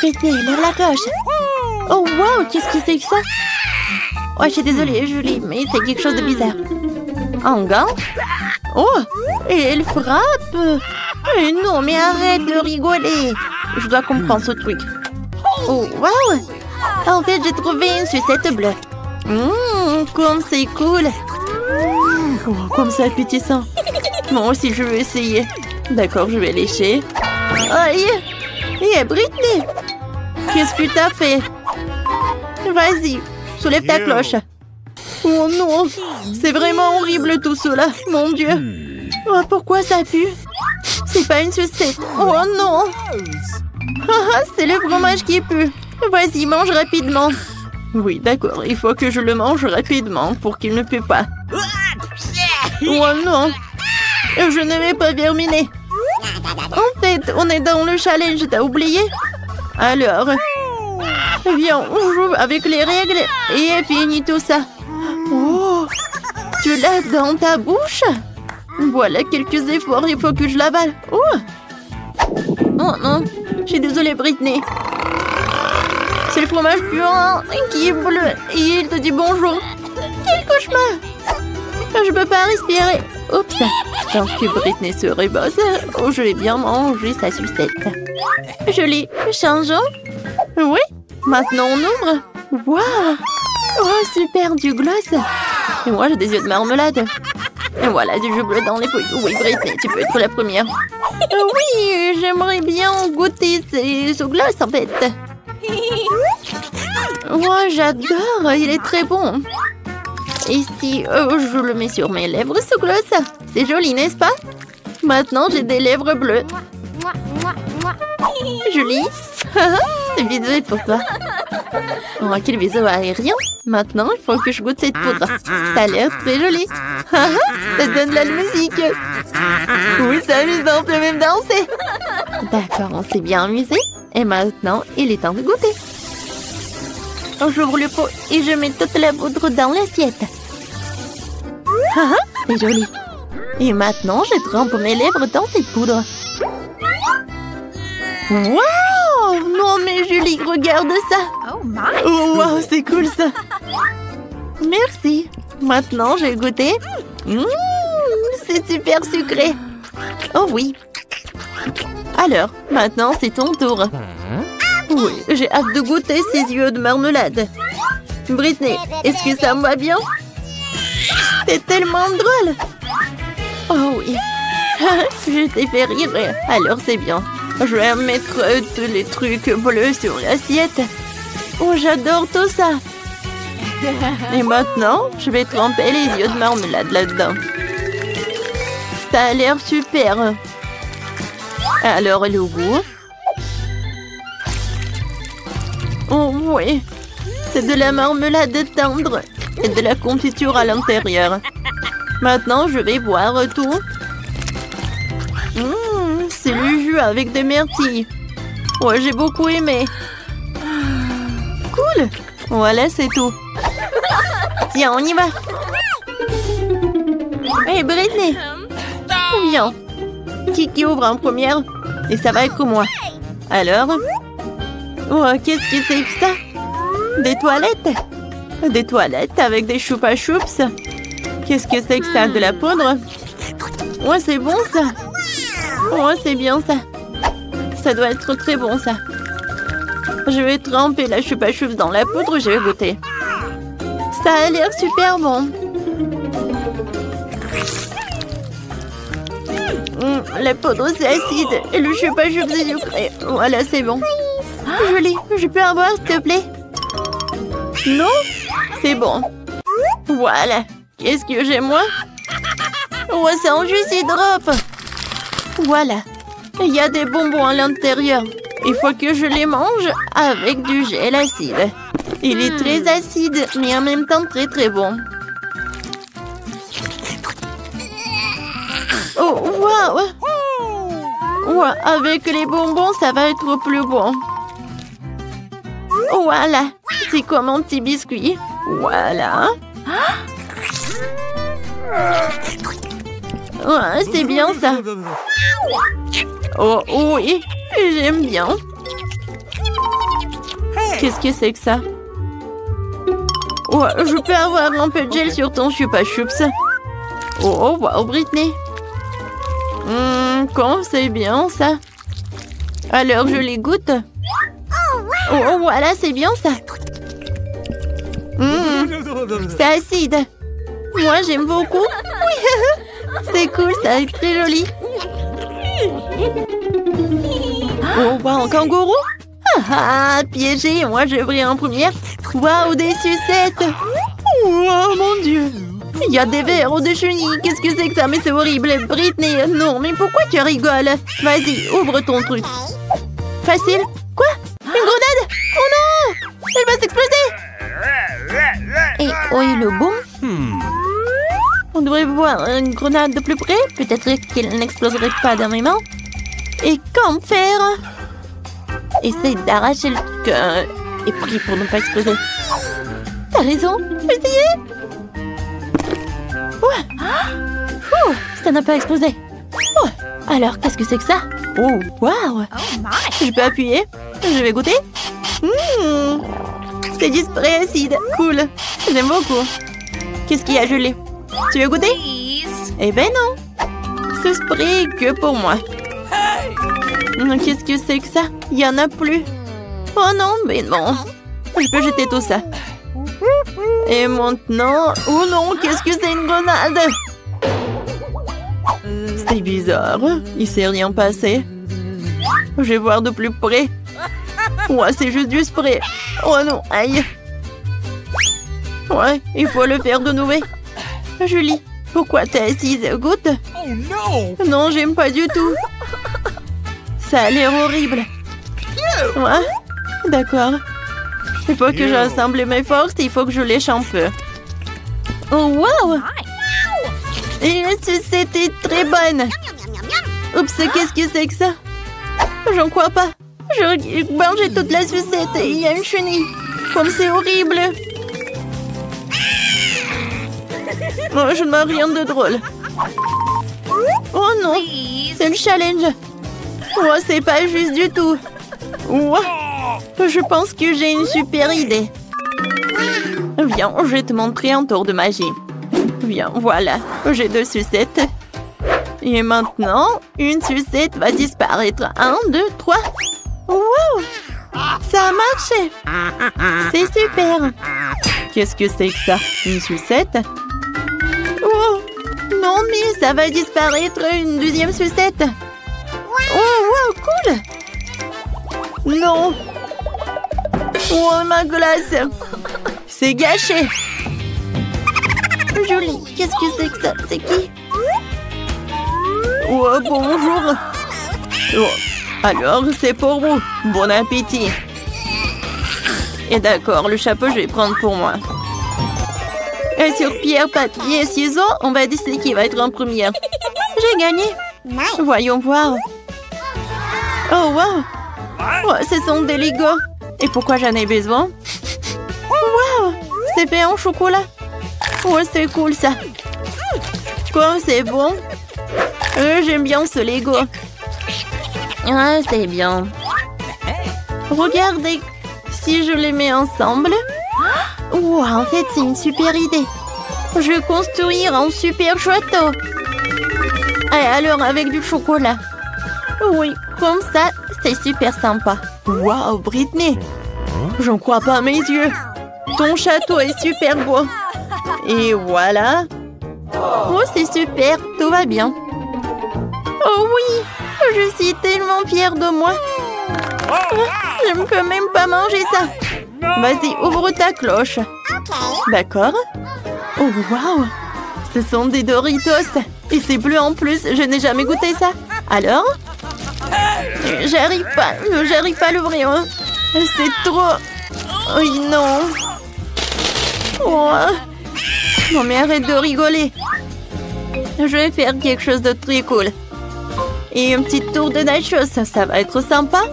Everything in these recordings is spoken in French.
Britney, lève la cloche. Oh, wow, qu'est-ce que c'est que ça? Oh, je suis désolée, Julie, mais c'est quelque chose de bizarre. Un gant? Oh, et elle frappe. Mais non, mais arrête de rigoler. Je dois comprendre ce truc. Oh, wow. En fait, j'ai trouvé une sucette bleue. Comme c'est cool. Oh, comme c'est appétissant. Moi aussi, je veux essayer. D'accord, je vais lécher. Aïe! Hé, Britney! Qu'est-ce que t'as fait? Vas-y, soulève ta cloche. Oh non! C'est vraiment horrible tout cela, mon Dieu! Oh, pourquoi ça pue? C'est pas une sucette. Oh non! C'est le fromage qui pue. Vas-y, mange rapidement. Oui, d'accord, il faut que je le mange rapidement pour qu'il ne pue pas. Oh non! Je ne vais pas terminer. En fait, on est dans le challenge, t'as oublié? Alors, viens, on joue avec les règles et fini tout ça. Oh, tu l'as dans ta bouche? Voilà quelques efforts, il faut que je l'avale. Oh non, je suis désolée, Britney. C'est le fromage puant qui est bleu et il te dit bonjour. Quel cauchemar! Je peux pas respirer. Oups, tant que Britney serait bosse, oh, je vais bien manger sa sucette. Julie, changeons? Oui, maintenant on ouvre. Waouh! Oh, super, du gloss. Et moi, j'ai des yeux de marmelade. Et voilà, du jus bleu dans les pouilles. Oui, Britney, tu peux être la première. Oui, j'aimerais bien goûter ce gloss, en fait. Oh, j'adore, il est très bon. Et si je le mets sur mes lèvres, ce gloss, c'est joli, n'est-ce pas? Maintenant, j'ai des lèvres bleues. Julie, ce bisou est pour toi. Oh, quel bisou aérien. Maintenant, il faut que je goûte cette poudre. Ça a l'air très joli. Ça donne de la musique. Oui, c'est amusant, on peut même danser. D'accord, on s'est bien amusé. Et maintenant, il est temps de goûter. J'ouvre le pot et je mets toute la poudre dans l'assiette. C'est joli. Et maintenant, je trempe mes lèvres dans cette poudre. Wow! Non mais Julie, regarde ça. Oh, wow, c'est cool ça. Merci. Maintenant, j'ai goûté. C'est super sucré. Oh oui. Alors, maintenant, c'est ton tour. Oui, j'ai hâte de goûter ces yeux de marmelade. Britney, est-ce que ça me va bien? C'est tellement drôle. Oh oui. Je t'ai fait rire. Alors c'est bien. Je vais mettre tous les trucs bleus sur l'assiette. Oh, j'adore tout ça. Et maintenant, je vais tremper les yeux de marmelade là-dedans. Ça a l'air super. Alors, le goût. Oh oui, c'est de la marmelade tendre et de la confiture à l'intérieur. Maintenant, je vais boire tout. C'est le jus avec des myrtilles. Ouais, j'ai beaucoup aimé. Cool. Voilà, c'est tout. Tiens, on y va. Hey, Britney. Viens. Qui ouvre en première? Et ça va être moi. Alors? Oh, qu'est-ce que c'est que ça? Des toilettes? Des toilettes avec des choupa choups? Qu'est-ce que c'est que ça? De la poudre? Ouais, c'est bon ça. Ouais, c'est bien ça. Ça doit être très bon ça. Je vais tremper la choupa choups dans la poudre, je vais goûter. Ça a l'air super bon. La poudre c'est acide et le choupa choups c'est sucré. Voilà, c'est bon. Julie, je peux avoir s'il te plaît? Non? C'est bon. Voilà. Qu'est-ce que j'ai moi? Oh, c'est un jus drop. Voilà. Il y a des bonbons à l'intérieur. Il faut que je les mange avec du gel acide. Il est très acide, mais en même temps très très bon. Oh, waouh! Ouais, avec les bonbons, ça va être plus bon. Voilà, c'est comme un petit biscuit. Voilà. Ouais, c'est bien ça. Oh oui, j'aime bien. Qu'est-ce que c'est que ça? Oh, je peux avoir un peu de gel sur ton chupa chups. Oh, wow, Britney. Comme c'est bien ça. Alors, je les goûte. Oh, voilà, c'est bien ça. C'est acide. Moi, j'aime beaucoup. Oui, c'est cool, ça est très joli. Oh, wow, un kangourou. Piégé, moi, je vais en première. Waouh, des sucettes. Oh, mon Dieu. Il y a des vers ou des chenilles. Qu'est-ce que c'est que ça? Mais c'est horrible. Britney, non, mais pourquoi tu rigoles? Vas-y, ouvre ton truc. Facile. Quoi? Une grenade? Oh non! Elle va s'exploser! Et où est le boom? On devrait voir une grenade de plus près. Peut-être qu'elle n'exploserait pas dans mes mains. Et qu'en faire? Essaye d'arracher le truc et prie pour ne pas exploser. T'as raison. Essayez. Ça n'a pas explosé. Alors, qu'est-ce que c'est que ça? Oh, waouh! Je peux appuyer? Je vais goûter. C'est du spray acide. Cool. J'aime beaucoup. Qu'est-ce qu'il y a gelé? Tu veux goûter? Eh ben non. Ce spray est que pour moi. Qu'est-ce que c'est que ça? Il n'y en a plus. Oh non, mais non. Je peux jeter tout ça. Et maintenant... Oh non, qu'est-ce que c'est une grenade? C'est bizarre. Il s'est rien passé. Je vais voir de plus près. Ouais, c'est juste du spray. Oh non, aïe. Ouais, il faut le faire de nouveau. Julie, pourquoi t'es assise? Goûte. Oh non! Non, j'aime pas du tout. Ça a l'air horrible. Ouais, d'accord. Il faut que j'assemble mes forces et il faut que je lèche un peu. Oh, wow! Et c'était très bonne. Oups, qu'est-ce que c'est que ça? J'en crois pas. Je mangeais toute la sucette et il y a une chenille. Comme c'est horrible. Oh, je n'ai rien de drôle. Oh non, c'est le challenge. Oh, c'est pas juste du tout. Oh, je pense que j'ai une super idée. Viens, je vais te montrer un tour de magie. Viens, voilà, j'ai 2 sucettes. Et maintenant, une sucette va disparaître. 1, 2, 3. Wow! Ça a marché! C'est super! Qu'est-ce que c'est que ça? Une sucette? Oh! Non, mais ça va disparaître une 2e sucette! Oh, wow, cool! Non! Oh, ma glace! C'est gâché! Julie, qu'est-ce que c'est que ça? C'est qui? Oh, bonjour! Oh. Alors, c'est pour vous. Bon appétit. Et d'accord, le chapeau, je vais prendre pour moi. Et sur pierre, papier, ciseaux, on va décider qui va être en première. J'ai gagné. Voyons voir. Oh, wow. Oh, ce sont des Legos. Et pourquoi j'en ai besoin? Wow, c'est fait en chocolat. Oh, c'est cool, ça. Comme c'est bon. J'aime bien ce Lego. Ah, c'est bien. Regardez, si je les mets ensemble. Oh, en fait, c'est une super idée. Je vais construire un super château. Et alors, avec du chocolat. Oui, comme ça, c'est super sympa. Waouh, Britney. J'en crois pas à mes yeux. Ton château est super beau. Et voilà. Oh, c'est super, tout va bien. Oh oui, je suis tellement fière de moi. Je ne peux même pas manger ça. Vas-y, ouvre ta cloche. D'accord. Oh, waouh. Ce sont des Doritos. Et c'est bleu en plus, je n'ai jamais goûté ça. Alors? J'arrive pas à l'ouvrir. C'est trop... Oui, non. Oh. Non, mais arrête de rigoler. Je vais faire quelque chose de très cool. Et un petit tour de nachos, ça va être sympa.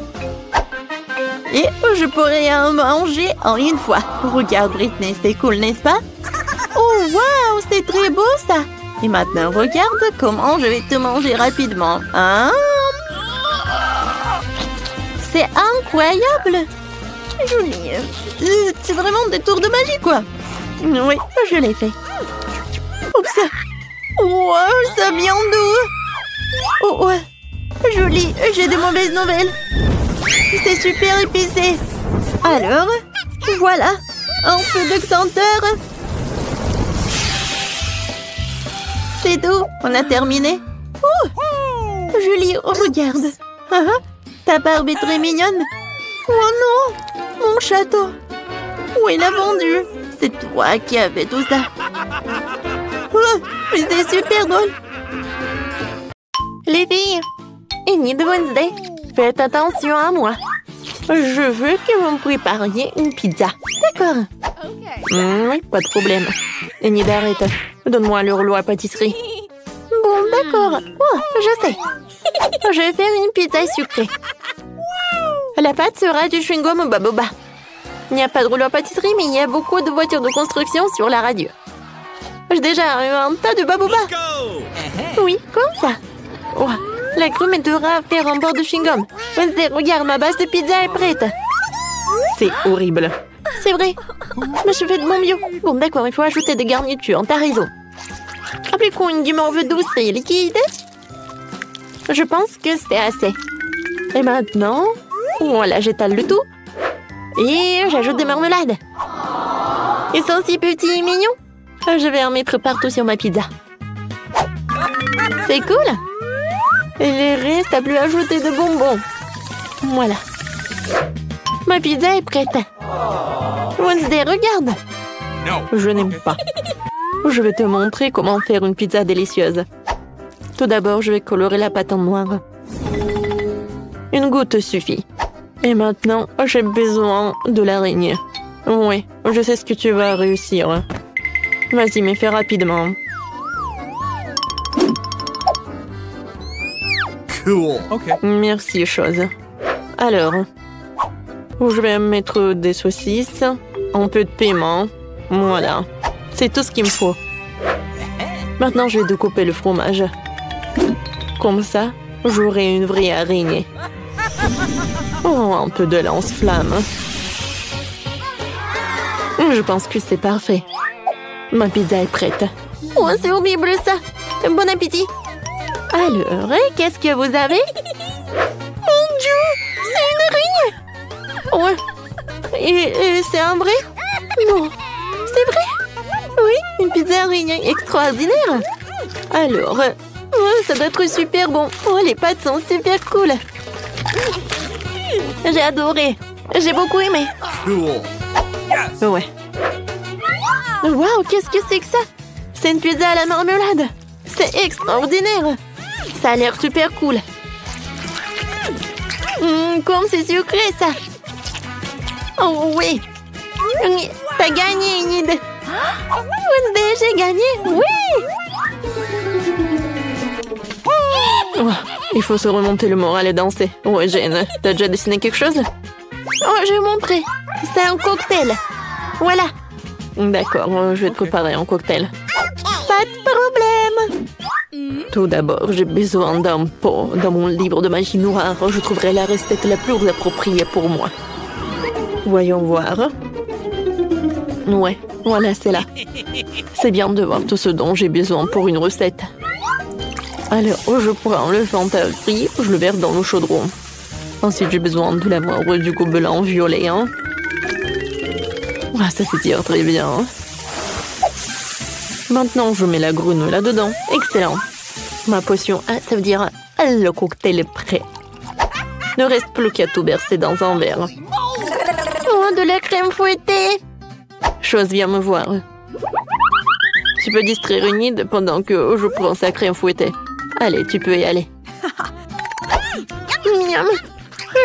Et je pourrais en manger en une fois. Regarde, Britney, c'est cool, n'est-ce pas? Oh, waouh, c'est très beau, ça. Et maintenant, regarde comment je vais te manger rapidement. Hein? C'est incroyable. Joli. C'est vraiment des tours de magie, quoi. Oui, je l'ai fait. Oups. Wow, ça vient d'où? Oh, ouais. Joli, j'ai de mauvaises nouvelles. C'est super épicé. Alors, voilà, un peu de senteur. C'est tout, on a terminé. Oh, Julie, regarde. Ta barbe est très mignonne. Oh non, mon château. Où il l'a vendu? C'est toi qui as fait tout ça. Oh, c'était super drôle. Les filles, Enid Wednesday, faites attention à moi. Je veux que vous me prépariez une pizza. D'accord. Oui, pas de problème. Enid, arrête. Donne-moi le rouleau à pâtisserie. Bon, d'accord. Oh, je sais. Je vais faire une pizza sucrée. La pâte sera du chewing-gum Baboba. Il n'y a pas de rouleau à pâtisserie, mais il y a beaucoup de voitures de construction sur la radio. J'ai déjà eu un tas de Baboba. Oui, comme ça. Oh, la crue m'aidera à faire un bord de chewing-gum. Wednesday, regarde, ma base de pizza est prête. C'est horrible. C'est vrai. Mais je fais de mon mieux. Bon, d'accord, il faut ajouter des garnitures. T'as raison. Appliquons une guimauve douce et liquide. Je pense que c'est assez. Et maintenant, voilà, j'étale le tout. Et j'ajoute des marmelades. Ils sont si petits et mignons. Je vais en mettre partout sur ma pizza. C'est cool. Il reste à plus ajouter de bonbons. Voilà. Ma pizza est prête. Wednesday, regarde. Je n'aime pas. Je vais te montrer comment faire une pizza délicieuse. Tout d'abord, je vais colorer la pâte en noir. Une goutte suffit. Et maintenant, j'ai besoin de l'araignée. Oui, je sais ce que tu vas réussir. Vas-y, mais fais rapidement. Cool. Ok. Merci, chose. Alors, je vais mettre des saucisses, un peu de piment. Voilà. C'est tout ce qu'il me faut. Maintenant, je vais découper le fromage. Comme ça, j'aurai une vraie araignée. Oh, un peu de lance-flamme. Je pense que c'est parfait. Ma pizza est prête. Oh, c'est horrible ça. Bon appétit. Alors, qu'est-ce que vous avez? Mon Dieu, c'est une araignée. Oh, et c'est un vrai? Non, c'est vrai? Oui, une pizza araignée extraordinaire. Alors, ça doit être super bon. Oh, les pâtes sont super cool. J'ai adoré. J'ai beaucoup aimé. Cool. Yes. Ouais. Waouh, qu'est-ce que c'est que ça? C'est une pizza à la marmelade. C'est extraordinaire. Ça a l'air super cool. Comme c'est sucré, ça. Oh oui. T'as gagné, Enid. Wednesday, j'ai gagné. Oui. Oh, il faut se remonter le moral et danser. Ouais, Jane, t'as déjà dessiné quelque chose? Oh, je vais vous montrer. C'est un cocktail. Voilà. D'accord, je vais te préparer un cocktail. Pas de problème. Tout d'abord, j'ai besoin d'un pot. Dans mon livre de magie noire, je trouverai la recette la plus appropriée pour moi. Voyons voir. Ouais, voilà, c'est là. C'est bien de voir tout ce dont j'ai besoin pour une recette. Alors, je prends le Fanta gris, je le verse dans le chaudron. Ensuite, j'ai besoin de la marbre du gobelin violet. Ah, ça fait dire très bien. Maintenant, je mets la grenouille là-dedans. Excellent. Ma potion, ça veut dire le cocktail est prêt. Ne reste plus qu'à tout verser dans un verre. Oh, de la crème fouettée. Chose, viens me voir. Tu peux distraire Enid pendant que je prends sa crème fouettée. Allez, tu peux y aller. Miam.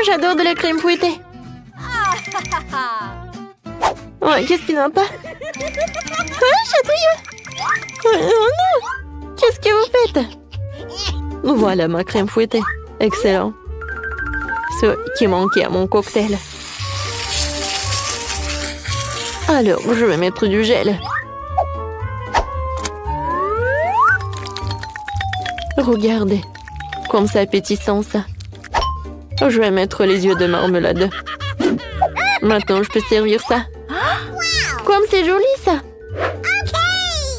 J'adore de la crème fouettée. Ouais, qu'est-ce qu'il n'a pas? Chatouilleux. Oh non. Qu'est-ce que vous faites? Voilà ma crème fouettée. Excellent. Ce qui manquait à mon cocktail. Alors, je vais mettre du gel. Regardez, comme c'est appétissant ça. Je vais mettre les yeux de marmelade. Maintenant, je peux servir ça. Comme c'est joli, ça.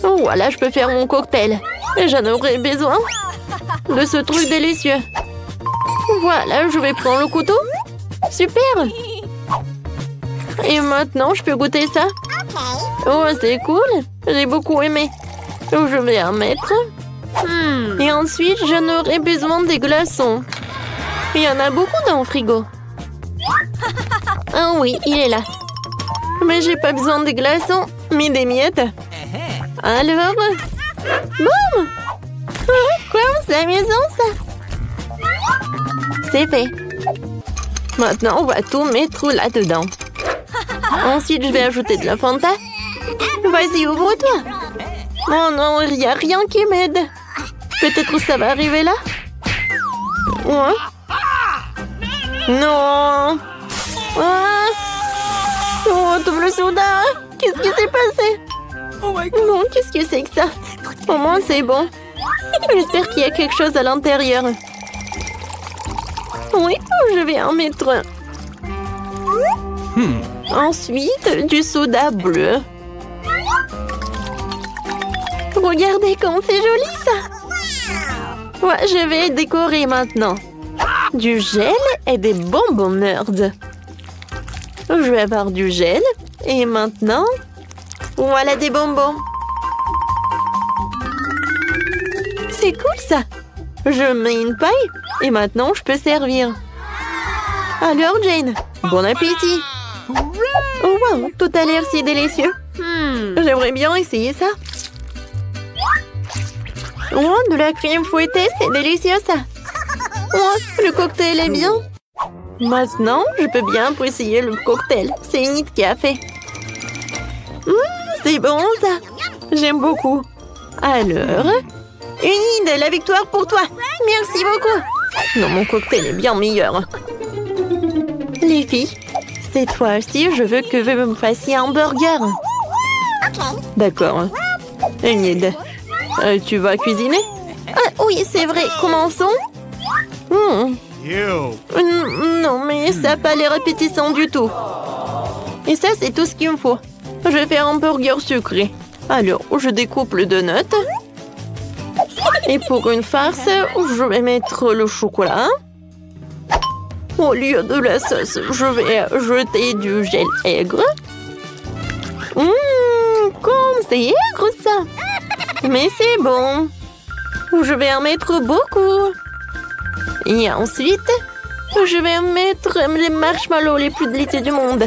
Oh, voilà, je peux faire mon cocktail. Et j'en aurais besoin de ce truc délicieux. Voilà, je vais prendre le couteau. Super. Et maintenant, je peux goûter ça. Oh, c'est cool. J'ai beaucoup aimé. Je vais en mettre. Et ensuite, j'en aurai besoin des glaçons. Il y en a beaucoup dans le frigo. Ah oui, il est là. Mais j'ai pas besoin des glaçons, mais des miettes. Alors... Boum! Quoi, c'est amusant, ça. C'est fait. Maintenant, on va tout mettre là-dedans. Ensuite, je vais ajouter de la Fanta. Vas-y, ouvre-toi. Oh non, il n'y a rien qui m'aide. Peut-être que ça va arriver là. Ouais. Non. Ah. Oh, tout le soda. Qu'est-ce qui s'est passé? Non, qu'est-ce que c'est que ça? Au moins, c'est bon. J'espère qu'il y a quelque chose à l'intérieur. Oui, je vais en mettre un. Ensuite, du soda bleu. Regardez comme c'est joli, ça. Ouais, je vais décorer maintenant. Du gel et des bonbons nerds. Je vais avoir du gel. Et maintenant, voilà des bonbons. C'est cool, ça. Je mets une paille. Et maintenant, je peux servir. Alors, Jane, bon appétit. Oh, wow, tout a l'air si délicieux. J'aimerais bien essayer ça. Oh, de la crème fouettée, c'est délicieux, ça. Oh, le cocktail est bien. Maintenant, je peux bien essayer le cocktail. C'est Enid qui a fait. C'est bon, ça. J'aime beaucoup. Alors, Enid, la victoire pour toi. Merci beaucoup. Non, mon cocktail est bien meilleur. Les filles, cette fois-ci, je veux que vous me fassiez un burger. D'accord. Enid, tu vas cuisiner? Ah, oui, c'est vrai. Commençons. Non, mais ça n'a pas l'air appétissant du tout. Et ça, c'est tout ce qu'il me faut. Je vais faire un burger sucré. Alors, je découpe le donut. Et pour une farce, je vais mettre le chocolat. Au lieu de la sauce, je vais jeter du gel aigre. Comme c'est aigre, ça. Mais c'est bon. Je vais en mettre beaucoup. Et ensuite, je vais mettre les marshmallows les plus délicieux du monde.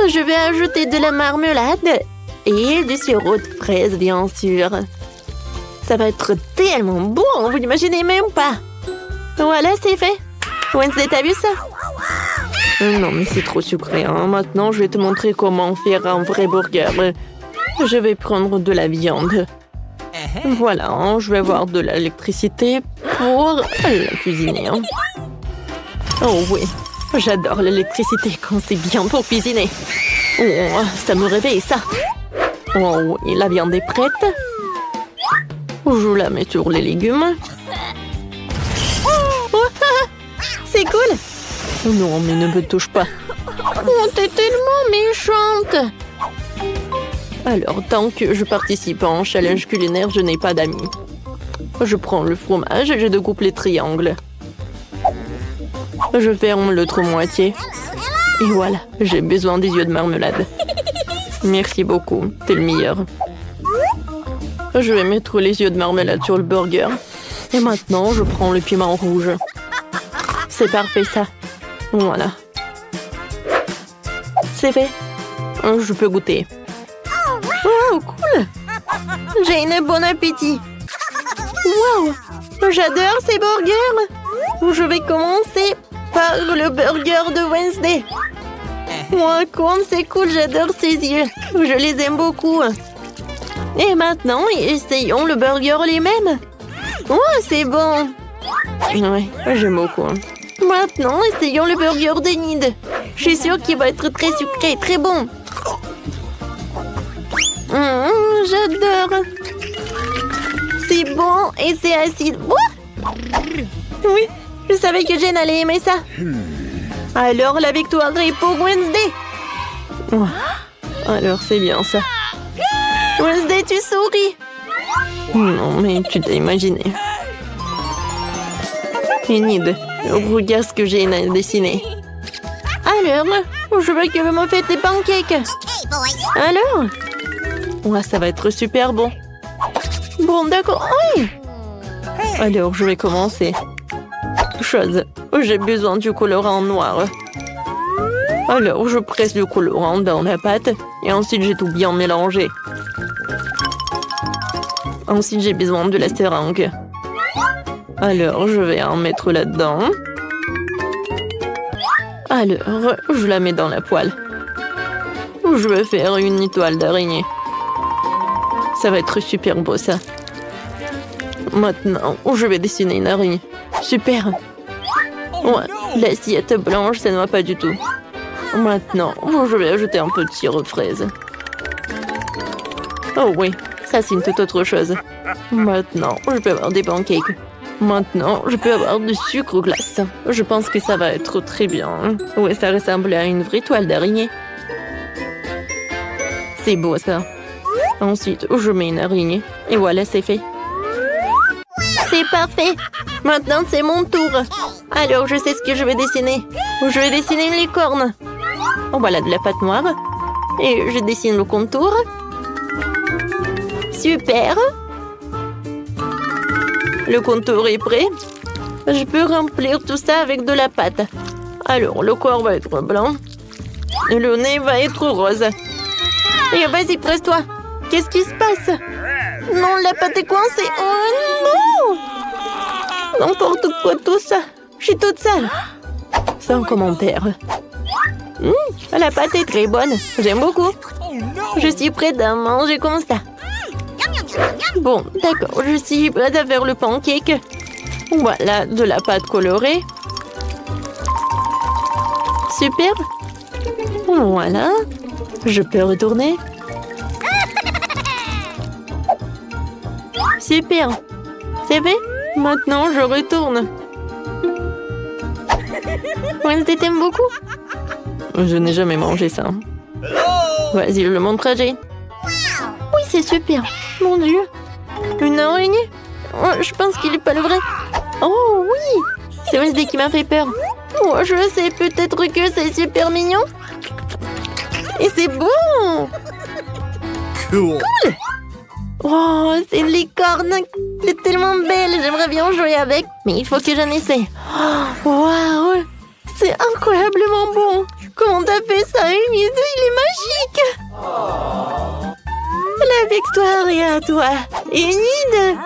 Je vais ajouter de la marmelade et du sirop de fraise, bien sûr. Ça va être tellement bon, vous n'imaginez même pas. Voilà, c'est fait. Wednesday, t'as vu ça? Non, mais c'est trop sucré. Hein. Maintenant, je vais te montrer comment faire un vrai burger. Je vais prendre de la viande. Voilà, hein, je vais avoir de l'électricité pour la cuisiner. Hein. Oh oui, j'adore l'électricité quand c'est bien pour cuisiner. Oh, ça me réveille, ça. Oh oui, la viande est prête. Je la mets sur les légumes. Oh, c'est cool. Non, mais ne me touche pas. Oh, t'es tellement méchante. Alors, tant que je participe à un challenge culinaire, je n'ai pas d'amis. Je prends le fromage et je découpe les triangles. Je ferme l'autre moitié. Et voilà, j'ai besoin des yeux de marmelade. Merci beaucoup, t'es le meilleur. Je vais mettre les yeux de marmelade sur le burger. Et maintenant, je prends le piment rouge. C'est parfait, ça. Voilà. C'est fait. Je peux goûter. Oh, cool! J'ai un bon appétit. Wow! J'adore ces burgers. Je vais commencer par le burger de Wednesday. Moi, comme c'est cool, j'adore ses yeux. Je les aime beaucoup. Et maintenant, essayons le burger lui-même. Oh, c'est bon. Ouais, j'aime beaucoup. Maintenant, essayons le burger d'Enid. Je suis sûre qu'il va être très sucré, très bon. J'adore. C'est bon et c'est acide. Oh oui, je savais que Jane allait aimer ça. Alors, la victoire est pour Wednesday. Oh. Alors, c'est bien ça. Wednesday, tu souris. Non, mais tu t'as imaginé. Une idée. Regarde ce que j'ai dessiné. Alors, je veux que vous me faites des pancakes. Alors? Ouais, ça va être super bon. Bon, d'accord. Oui. Alors, je vais commencer. Chose, j'ai besoin du colorant noir. Alors, je presse le colorant dans la pâte et ensuite j'ai tout bien mélangé. Ensuite, j'ai besoin de la seringue. Alors, je vais en mettre là-dedans. Alors, je la mets dans la poêle. Je vais faire une étoile d'araignée. Ça va être super beau, ça. Maintenant, je vais dessiner une araignée. Super. Ouais, l'assiette blanche, ça ne va pas du tout. Maintenant, je vais ajouter un peu de sirop de fraise. Oh oui, ça c'est une toute autre chose. Maintenant, je peux avoir des pancakes. Maintenant, je peux avoir du sucre glace. Je pense que ça va être très bien. Oui, ça ressemble à une vraie toile d'araignée. C'est beau, ça. Ensuite, je mets une araignée. Et voilà, c'est fait. C'est parfait. Maintenant, c'est mon tour. Alors, je sais ce que je vais dessiner. Je vais dessiner une licorne. Voilà de la pâte noire. Et je dessine le contour. Super. Le contour est prêt. Je peux remplir tout ça avec de la pâte. Alors, le corps va être blanc. Et le nez va être rose. Et vas-y, presse-toi. Qu'est-ce qui se passe? Non, la pâte est coincée. Oh non! N'importe quoi, tout ça. Je suis toute seule. Sans commentaire. La pâte est très bonne. J'aime beaucoup. Je suis prête à manger comme ça. Bon, d'accord. Je suis prête à faire le pancake. Voilà, de la pâte colorée. Super. Voilà. Je peux retourner. Super. C'est fait. Maintenant, je retourne. Wednesday, t'aimes beaucoup? Je n'ai jamais mangé ça. Vas-y, je le montre à Jane. Oui, c'est super. Mon Dieu. Une araignée? Oh, je pense qu'il n'est pas le vrai. Oh oui. C'est Wednesday qui m'a fait peur. Oh, je sais peut-être que c'est super mignon. Et c'est bon. Cool. Oh, c'est une licorne. C'est tellement belle. J'aimerais bien jouer avec. Mais il faut que j'en essaie. Waouh. C'est incroyablement bon. Comment t'as fait ça, Enid? Il est magique. La victoire est à toi, Enid.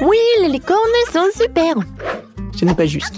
Oui, les licornes sont super. Ce n'est pas juste.